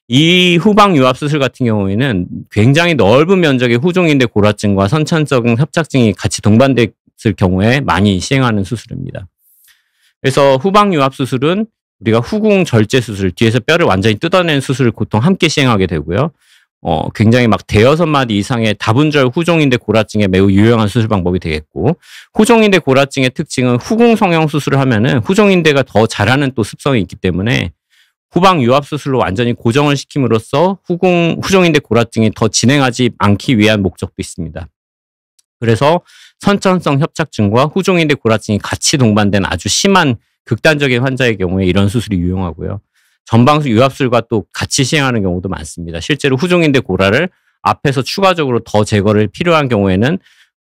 A: 이 후방 유압 수술 같은 경우에는 굉장히 넓은 면적의 후종인대 골화증과 선천적 협착증이 같이 동반됐을 경우에 많이 시행하는 수술입니다. 그래서 후방 유압 수술은 우리가 후궁 절제 수술, 뒤에서 뼈를 완전히 뜯어낸 수술을 보통 함께 시행하게 되고요. 굉장히 막 대여섯 마디 이상의 다분절 후종인대 골화증에 매우 유용한 수술 방법이 되겠고, 후종인대 골화증의 특징은 후궁 성형 수술을 하면은 후종인대가 더 자라는 또 습성이 있기 때문에 후방 유압 수술로 완전히 고정을 시킴으로써 후종인대 골화증이 더 진행하지 않기 위한 목적도 있습니다. 그래서 선천성 협착증과 후종인대 골화증이 같이 동반된 아주 심한 극단적인 환자의 경우에 이런 수술이 유용하고요. 전방 유압술과 또 같이 시행하는 경우도 많습니다. 실제로 후종인대 골화를 앞에서 추가적으로 더 제거를 필요한 경우에는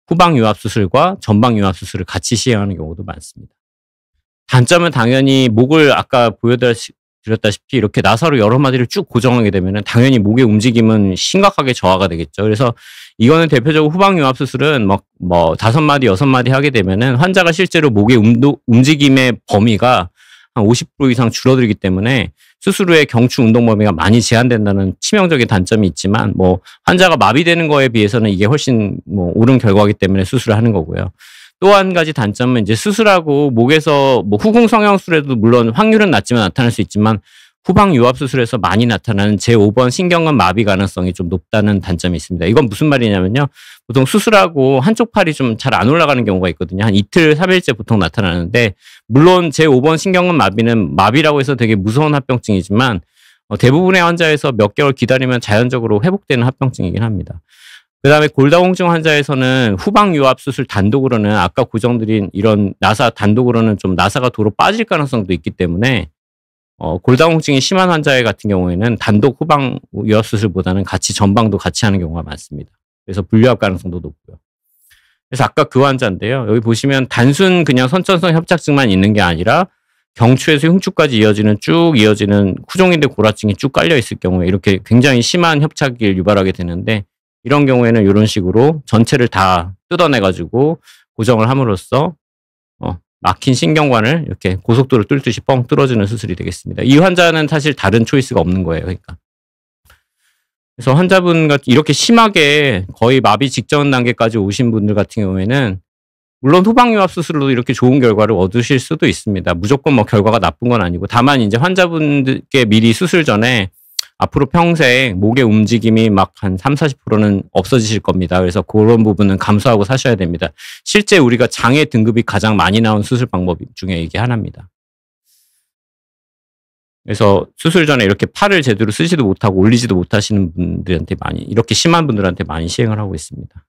A: 후방 유압 수술과 전방 유압 수술을 같이 시행하는 경우도 많습니다. 단점은 당연히 목을 아까 보여드렸다시피 이렇게 나사로 여러 마디를 쭉 고정하게 되면 당연히 목의 움직임은 심각하게 저하가 되겠죠. 그래서 이거는 대표적으로 후방 유압 수술은 뭐 5마디, 6마디 하게 되면은 환자가 실제로 목의 움직임의 범위가 한 50% 이상 줄어들기 때문에 수술 후에 경추 운동 범위가 많이 제한된다는 치명적인 단점이 있지만 뭐 환자가 마비되는 거에 비해서는 이게 훨씬 뭐 옳은 결과이기 때문에 수술을 하는 거고요. 또 한 가지 단점은 이제 수술하고 목에서 뭐 후궁 성형술에도 물론 확률은 낮지만 나타날 수 있지만 후방 유압 수술에서 많이 나타나는 제5번 신경관 마비 가능성이 좀 높다는 단점이 있습니다. 이건 무슨 말이냐면요. 보통 수술하고 한쪽 팔이 좀 잘 안 올라가는 경우가 있거든요. 한 이틀, 3일째 보통 나타나는데 물론 제5번 신경관 마비는 마비라고 해서 되게 무서운 합병증이지만 대부분의 환자에서 몇 개월 기다리면 자연적으로 회복되는 합병증이긴 합니다. 그 다음에 골다공증 환자에서는 후방 유압 수술 단독으로는 아까 고정드린 이런 나사 단독으로는 좀 나사가 도로 빠질 가능성도 있기 때문에 골다공증이 심한 환자 같은 경우에는 단독 후방 유압 수술보다는 같이 전방도 같이 하는 경우가 많습니다. 그래서 불유압 가능성도 높고요. 그래서 아까 그 환자인데요. 여기 보시면 단순 그냥 선천성 협착증만 있는 게 아니라 경추에서 흉추까지 쭉 이어지는 후종인대 골화증이 쭉 깔려 있을 경우에 이렇게 굉장히 심한 협착을 유발하게 되는데 이런 경우에는 이런 식으로 전체를 다 뜯어내가지고 고정을 함으로써 막힌 신경관을 이렇게 고속도로 뚫듯이 뻥 뚫어주는 수술이 되겠습니다. 이 환자는 사실 다른 초이스가 없는 거예요. 그러니까. 그래서 환자분 이렇게 심하게 거의 마비 직전 단계까지 오신 분들 같은 경우에는 물론 후방유압 수술로도 이렇게 좋은 결과를 얻으실 수도 있습니다. 무조건 뭐 결과가 나쁜 건 아니고 다만 이제 환자분들께 미리 수술 전에 앞으로 평생 목의 움직임이 막 한 30-40%는 없어지실 겁니다. 그래서 그런 부분은 감수하고 사셔야 됩니다. 실제 우리가 장애 등급이 가장 많이 나온 수술 방법 중에 이게 하나입니다. 그래서 수술 전에 이렇게 팔을 제대로 쓰지도 못하고 올리지도 못하시는 분들한테 이렇게 심한 분들한테 많이 시행을 하고 있습니다.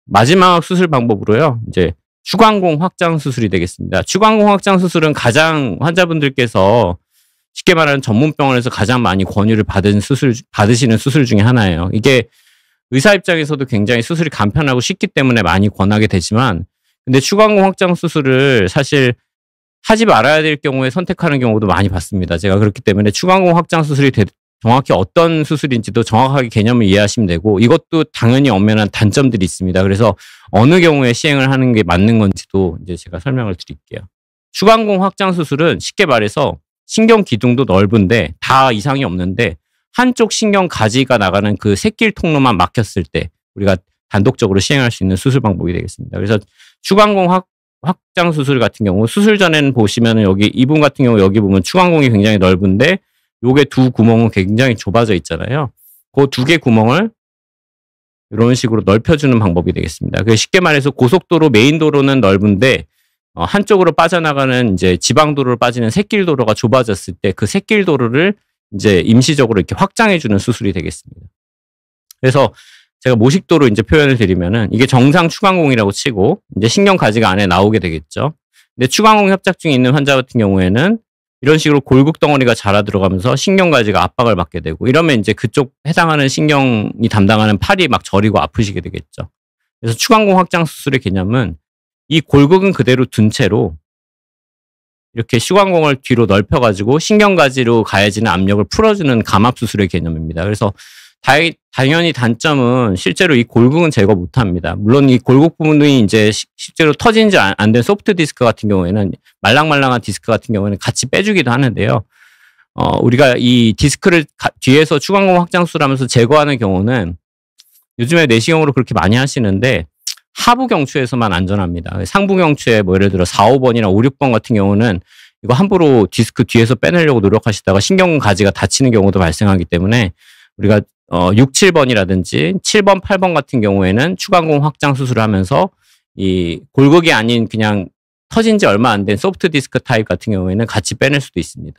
A: 마지막 수술 방법으로요. 이제 추광공 확장 수술이 되겠습니다. 추광공 확장 수술은 가장 환자분들께서 쉽게 말하는 전문병원에서 가장 많이 권유를 받으시는 수술 중에 하나예요. 이게 의사 입장에서도 굉장히 수술이 간편하고 쉽기 때문에 많이 권하게 되지만, 근데 추광공 확장 수술을 사실 하지 말아야 될 경우에 선택하는 경우도 많이 봤습니다. 제가 그렇기 때문에 추광공 확장 수술이 정확히 어떤 수술인지도 정확하게 개념을 이해하시면 되고, 이것도 당연히 엄연한 단점들이 있습니다. 그래서 어느 경우에 시행을 하는 게 맞는 건지도 이제 제가 설명을 드릴게요. 추광공 확장 수술은 쉽게 말해서 신경 기둥도 넓은데 다 이상이 없는데 한쪽 신경 가지가 나가는 그 새길 통로만 막혔을 때 우리가 단독적으로 시행할 수 있는 수술 방법이 되겠습니다. 그래서 추광공 확장 수술 같은 경우, 수술 전에는 보시면은 여기 이분 같은 경우 여기 보면 추광공이 굉장히 넓은데 요게 두 구멍은 굉장히 좁아져 있잖아요. 그 두 개 구멍을 이런 식으로 넓혀주는 방법이 되겠습니다. 쉽게 말해서 고속도로 메인 도로는 넓은데 한쪽으로 빠져나가는 이제 지방도로로 빠지는 샛길도로가 좁아졌을 때 그 샛길도로를 이제 임시적으로 이렇게 확장해주는 수술이 되겠습니다. 그래서 제가 모식도로 이제 표현을 드리면은 이게 정상 추광공이라고 치고 이제 신경 가지가 안에 나오게 되겠죠. 근데 추광공 협착증이 있는 환자 같은 경우에는 이런 식으로 골국 덩어리가 자라 들어가면서 신경 가지가 압박을 받게 되고, 이러면 이제 그쪽 해당하는 신경이 담당하는 팔이 막 저리고 아프시게 되겠죠. 그래서 추광공 확장 수술의 개념은 이 골국은 그대로 둔 채로 이렇게 추광공을 뒤로 넓혀가지고 신경가지로 가해지는 압력을 풀어주는 감압수술의 개념입니다. 그래서 당연히 단점은 실제로 이 골국은 제거 못합니다. 물론 이 골국 부분이 이제 실제로 터진지 안 된 소프트 디스크 같은 경우에는, 말랑말랑한 디스크 같은 경우에는 같이 빼주기도 하는데요. 우리가 이 디스크를 뒤에서 추광공 확장 수술하면서 제거하는 경우는 요즘에 내시경으로 그렇게 많이 하시는데 하부 경추에서만 안전합니다. 상부 경추에 뭐 예를 들어 4, 5번이나 5, 6번 같은 경우는 이거 함부로 디스크 뒤에서 빼내려고 노력하시다가 신경 가지가 다치는 경우도 발생하기 때문에 우리가 6, 7번이라든지 7번, 8번 같은 경우에는 추광공 확장 수술을 하면서 이 골극이 아닌 그냥 터진 지 얼마 안 된 소프트 디스크 타입 같은 경우에는 같이 빼낼 수도 있습니다.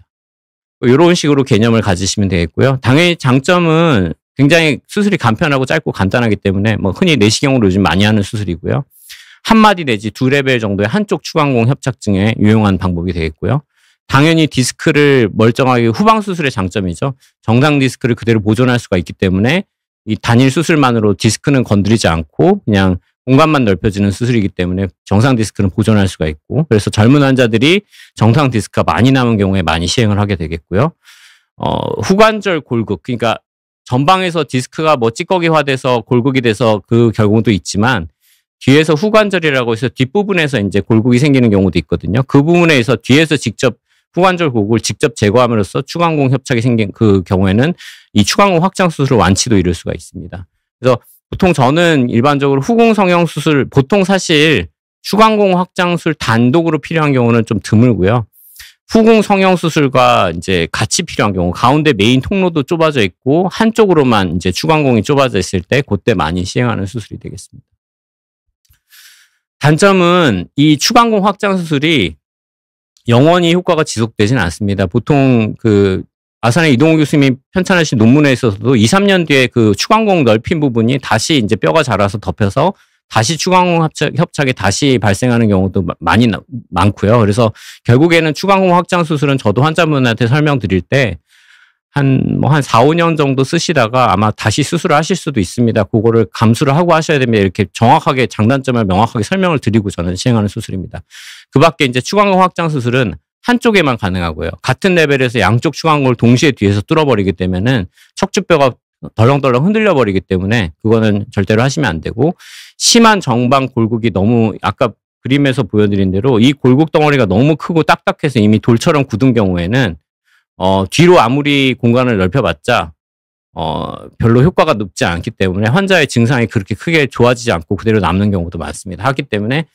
A: 이런 식으로 개념을 가지시면 되겠고요. 당연히 장점은 굉장히 수술이 간편하고 짧고 간단하기 때문에 뭐 흔히 내시경으로 요즘 많이 하는 수술이고요. 한 마디 내지 두 레벨 정도의 한쪽 추광공 협착증에 유용한 방법이 되겠고요. 당연히 디스크를 멀쩡하게 후방 수술의 장점이죠. 정상 디스크를 그대로 보존할 수가 있기 때문에 이 단일 수술만으로 디스크는 건드리지 않고 그냥 공간만 넓혀지는 수술이기 때문에 정상 디스크는 보존할 수가 있고, 그래서 젊은 환자들이 정상 디스크가 많이 남은 경우에 많이 시행을 하게 되겠고요. 후관절 골극, 그러니까 전방에서 디스크가 뭐 찌꺼기화돼서 골극이 돼서 그 경우도 있지만 뒤에서 후관절이라고 해서 뒷부분에서 이제 골극이 생기는 경우도 있거든요. 그 부분에서 뒤에서 직접 후관절 골극을 직접 제거함으로써 추광공 협착이 생긴 그 경우에는 이 추광공 확장 수술을 완치도 이룰 수가 있습니다. 그래서 보통 저는 일반적으로 후공 성형 수술, 보통 사실 추광공 확장 수술 단독으로 필요한 경우는 좀 드물고요. 후공 성형 수술과 이제 같이 필요한 경우, 가운데 메인 통로도 좁아져 있고 한쪽으로만 이제 추광공이 좁아져 있을 때 그때 많이 시행하는 수술이 되겠습니다. 단점은 이 추광공 확장 수술이 영원히 효과가 지속되지는 않습니다. 보통 그 아산의 이동우 교수님이 편찬하신 논문에 있어서도 2, 3년 뒤에 그 추광공 넓힌 부분이 다시 이제 뼈가 자라서 덮여서 다시 추광공 협착이 다시 발생하는 경우도 많고요. 그래서 결국에는 추광공 확장 수술은 저도 환자분한테 설명드릴 때 한 4, 5년 정도 쓰시다가 아마 다시 수술을 하실 수도 있습니다. 그거를 감수를 하고 하셔야 됩니다. 이렇게 정확하게 장단점을 명확하게 설명을 드리고 저는 시행하는 수술입니다. 그 밖에 이제 추광공 확장 수술은 한쪽에만 가능하고요. 같은 레벨에서 양쪽 추광공을 동시에 뒤에서 뚫어버리기 때문에는 척추뼈가 덜렁덜렁 흔들려 버리기 때문에 그거는 절대로 하시면 안 되고, 심한 정방 골극이 너무 아까 그림에서 보여드린 대로 이 골국 덩어리가 너무 크고 딱딱해서 이미 돌처럼 굳은 경우에는 뒤로 아무리 공간을 넓혀봤자 별로 효과가 높지 않기 때문에 환자의 증상이 그렇게 크게 좋아지지 않고 그대로 남는 경우도 많습니다. 하기 때문에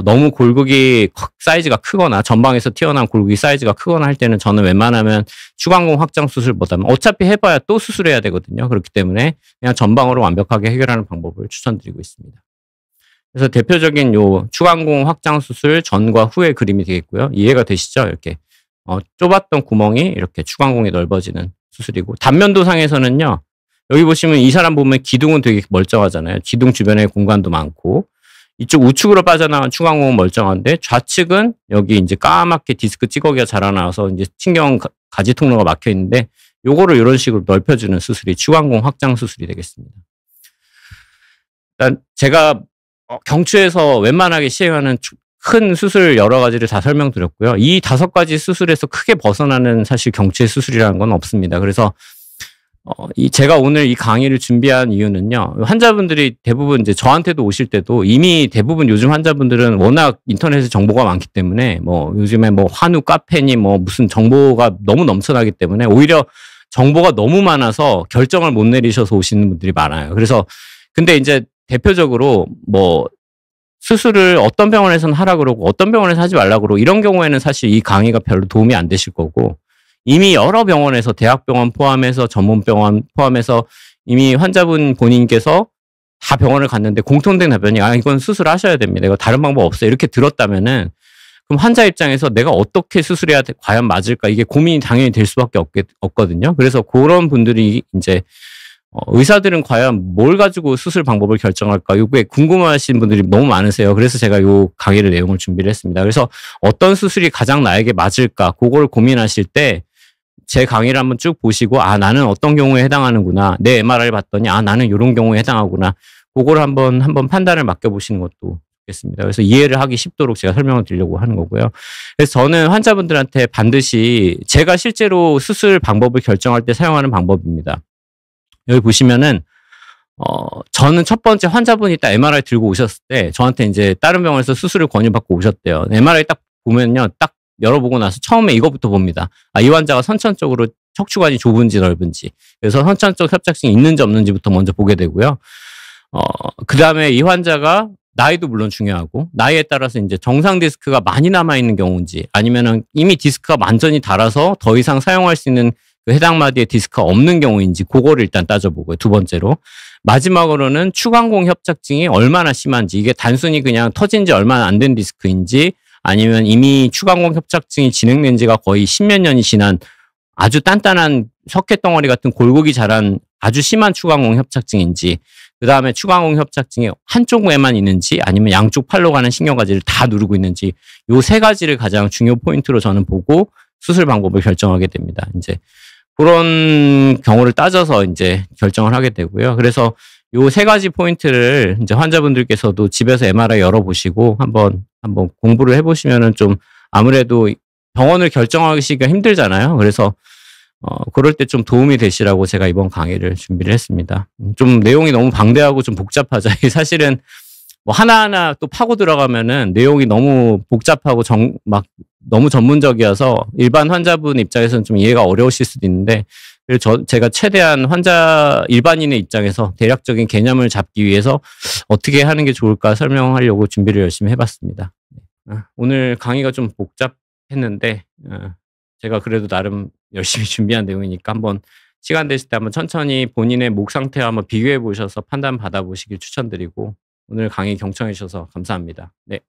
A: 너무 골극이 사이즈가 크거나 전방에서 튀어나온 골극이 사이즈가 크거나 할 때는 저는 웬만하면 추광공 확장 수술보다는 어차피 해봐야 또 수술해야 되거든요. 그렇기 때문에 그냥 전방으로 완벽하게 해결하는 방법을 추천드리고 있습니다. 그래서 대표적인 요 추광공 확장 수술 전과 후의 그림이 되겠고요. 이해가 되시죠? 이렇게 좁았던 구멍이 이렇게 추광공이 넓어지는 수술이고, 단면도상에서는요 여기 보시면 이 사람 보면 기둥은 되게 멀쩡하잖아요. 기둥 주변에 공간도 많고 이쪽 우측으로 빠져나간 추간공은 멀쩡한데 좌측은 여기 이제 까맣게 디스크 찌꺼기가 자라나와서 이제 신경 가지 통로가 막혀 있는데 요거를 이런 식으로 넓혀주는 수술이 추간공 확장 수술이 되겠습니다. 일단 제가 경추에서 웬만하게 시행하는 큰 수술 여러 가지를 다 설명드렸고요. 이 5가지 수술에서 크게 벗어나는 사실 경추의 수술이라는 건 없습니다. 그래서 제가 오늘 이 강의를 준비한 이유는요. 환자분들이 대부분 이제 저한테도 오실 때도 이미 대부분 요즘 환자분들은 워낙 인터넷에 정보가 많기 때문에 뭐 요즘에 뭐 환우 카페니 뭐 무슨 정보가 너무 넘쳐나기 때문에 오히려 정보가 너무 많아서 결정을 못 내리셔서 오시는 분들이 많아요. 그래서 근데 이제 대표적으로 뭐 수술을 어떤 병원에서는 하라 그러고 어떤 병원에서 하지 말라 그러고 이런 경우에는 사실 이 강의가 별로 도움이 안 되실 거고 이미 여러 병원에서 대학병원 포함해서 전문병원 포함해서 이미 환자분 본인께서 다 병원을 갔는데 공통된 답변이 이건 수술하셔야 됩니다. 이거 다른 방법 없어요. 이렇게 들었다면은 그럼 환자 입장에서 내가 어떻게 수술해야 과연 맞을까 이게 고민이 당연히 될 수밖에 없거든요. 그래서 그런 분들이 이제 의사들은 과연 뭘 가지고 수술 방법을 결정할까? 이게 궁금하신 분들이 너무 많으세요. 그래서 제가 요 강의를 내용을 준비를 했습니다. 그래서 어떤 수술이 가장 나에게 맞을까? 그걸 고민하실 때 제 강의를 한번 쭉 보시고 나는 어떤 경우에 해당하는구나. 내 MRI를 봤더니 나는 이런 경우에 해당하구나. 그걸 한번 판단을 맡겨보시는 것도 좋겠습니다. 그래서 이해를 하기 쉽도록 제가 설명을 드리려고 하는 거고요. 그래서 저는 환자분들한테 반드시 제가 실제로 수술 방법을 결정할 때 사용하는 방법입니다. 여기 보시면은 저는 첫 번째 환자분이 딱 MRI 들고 오셨을 때 저한테 이제 다른 병원에서 수술을 권유받고 오셨대요. MRI 딱 보면요. 딱 열어보고 나서 처음에 이거부터 봅니다. 이 환자가 선천적으로 척추관이 좁은지 넓은지. 그래서 선천적 협착증이 있는지 없는지부터 먼저 보게 되고요. 그 다음에 이 환자가 나이도 물론 중요하고 나이에 따라서 이제 정상 디스크가 많이 남아있는 경우인지 아니면은 이미 디스크가 완전히 닳아서 더 이상 사용할 수 있는 그 해당 마디에 디스크가 없는 경우인지 그거를 일단 따져보고요. 두 번째로. 마지막으로는 추간공 협착증이 얼마나 심한지 이게 단순히 그냥 터진 지 얼마 안 된 디스크인지 아니면 이미 추간공 협착증이 진행된 지가 거의 10몇 년이 지난 아주 단단한 석회 덩어리 같은 골고기 자란 아주 심한 추간공 협착증인지 그 다음에 추간공 협착증이 한쪽에만 있는지 아니면 양쪽 팔로 가는 신경가지를 다 누르고 있는지 요 3가지를 가장 중요 포인트로 저는 보고 수술 방법을 결정하게 됩니다. 이제 그런 경우를 따져서 이제 결정을 하게 되고요. 그래서 요 3가지 포인트를 이제 환자분들께서도 집에서 MRI 열어보시고 한번 공부를 해보시면은 좀 아무래도 병원을 결정하기가 힘들잖아요. 그래서 그럴 때 좀 도움이 되시라고 제가 이번 강의를 준비를 했습니다. 좀 내용이 너무 방대하고 좀 복잡하죠. 사실은 뭐 하나하나 또 파고 들어가면은 내용이 너무 복잡하고 막 너무 전문적이어서 일반 환자분 입장에서는 좀 이해가 어려우실 수도 있는데 그래서 제가 최대한 일반인의 입장에서 대략적인 개념을 잡기 위해서 어떻게 하는 게 좋을까 설명하려고 준비를 열심히 해봤습니다. 오늘 강의가 좀 복잡했는데 제가 그래도 나름 열심히 준비한 내용이니까 한번 시간 되실 때 한번 천천히 본인의 목 상태와 한번 비교해 보셔서 판단 받아보시길 추천드리고 오늘 강의 경청해 주셔서 감사합니다. 네.